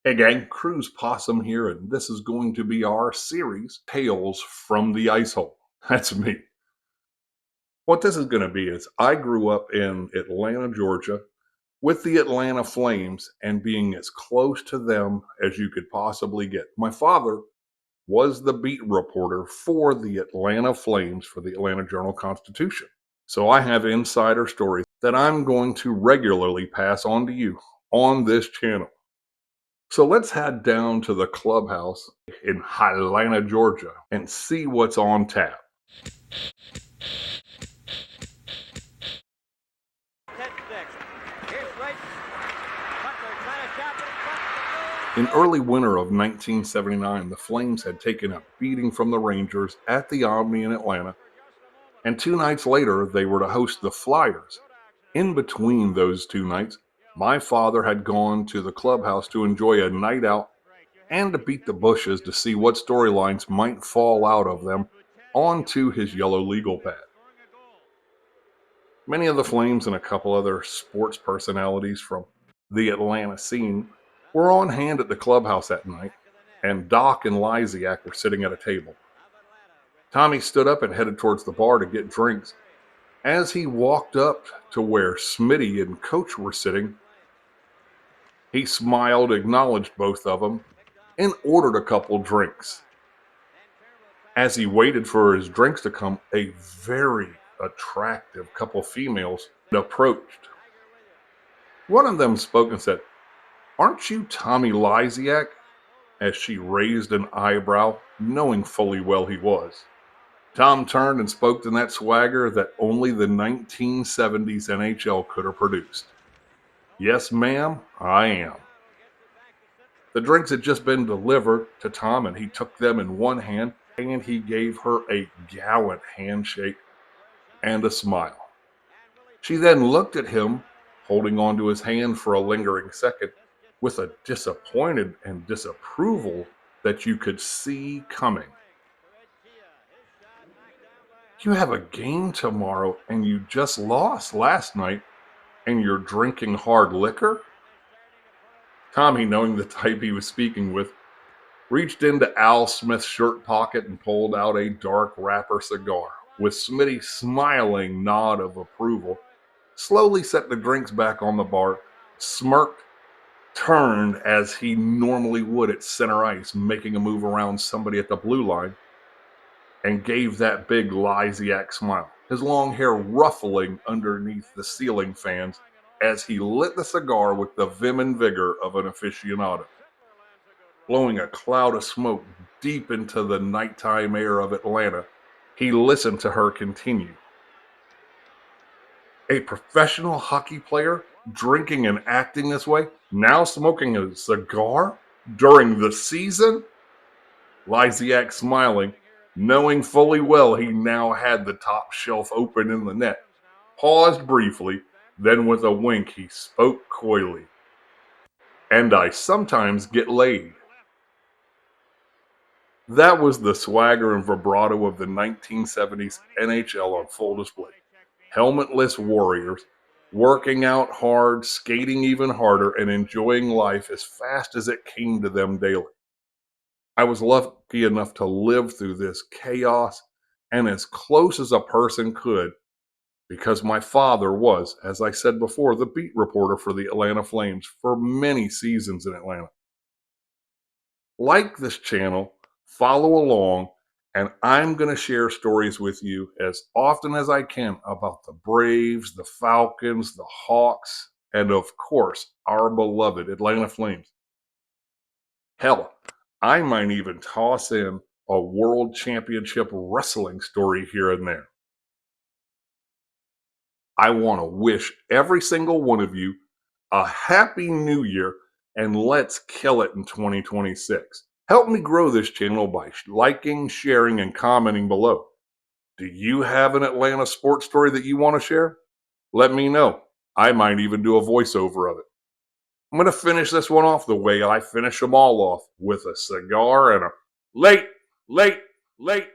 Hey gang, Cruz Possum here, and this is going to be our series, Tales from the Ice Hole. That's me. What this is going to be is I grew up in Atlanta, Georgia, with the Atlanta Flames and being as close to them as you could possibly get. My father was the beat reporter for the Atlanta Flames for the Atlanta Journal Constitution. So I have insider stories that I'm going to regularly pass on to you on this channel. So let's head down to the clubhouse in Atlanta, Georgia, and see what's on tap. In early winter of 1979, the Flames had taken a beating from the Rangers at the Omni in Atlanta, and 2 nights later, they were to host the Flyers. In between those 2 nights, my father had gone to the clubhouse to enjoy a night out and to beat the bushes to see what storylines might fall out of them onto his yellow legal pad. Many of the Flames and a couple other sports personalities from the Atlanta scene were on hand at the clubhouse that night, and Doc and Lysiak were sitting at a table. Tommy stood up and headed towards the bar to get drinks. As he walked up to where Smitty and Coach were sitting, he smiled, acknowledged both of them, and ordered a couple drinks. As he waited for his drinks to come, a very attractive couple females approached. One of them spoke and said, "Aren't you Tommy Lysiak?" as she raised an eyebrow, knowing fully well he was. Tom turned and spoke in that swagger that only the 1970s NHL could have produced. "Yes, ma'am, I am." The drinks had just been delivered to Tom, and he took them in one hand, and he gave her a gallant handshake and a smile. She then looked at him, holding onto his hand for a lingering second, with a disappointed and disapproval that you could see coming. "You have a game tomorrow and you just lost last night and you're drinking hard liquor?" Tommy, knowing the type he was speaking with, reached into Al Smith's shirt pocket and pulled out a dark wrapper cigar. With Smitty's smiling nod of approval, slowly set the drinks back on the bar, smirked, turned as he normally would at center ice, making a move around somebody at the blue line, and gave that big Lysiak smile, his long hair ruffling underneath the ceiling fans as he lit the cigar with the vim and vigor of an aficionado. Blowing a cloud of smoke deep into the nighttime air of Atlanta, he listened to her continue. "A professional hockey player drinking and acting this way, now smoking a cigar during the season?" Lysiak, smiling, knowing fully well he now had the top shelf open in the net, paused briefly, then with a wink he spoke coyly. "And I sometimes get laid." That was the swagger and vibrato of the 1970s NHL on full display. Helmetless warriors, working out hard, skating even harder, and enjoying life as fast as it came to them daily. I was lucky enough to live through this chaos and as close as a person could because my father was, as I said before, the beat reporter for the Atlanta Flames for many seasons in Atlanta. Like this channel, follow along, and I'm going to share stories with you as often as I can about the Braves, the Falcons, the Hawks, and of course, our beloved Atlanta Flames. Hell, I might even toss in a world championship wrestling story here and there. I want to wish every single one of you a happy new year, and let's kill it in 2026. Help me grow this channel by liking, sharing, and commenting below. Do you have an Atlanta sports story that you want to share? Let me know. I might even do a voiceover of it. I'm going to finish this one off the way I finish them all off, with a cigar and a late, late, late.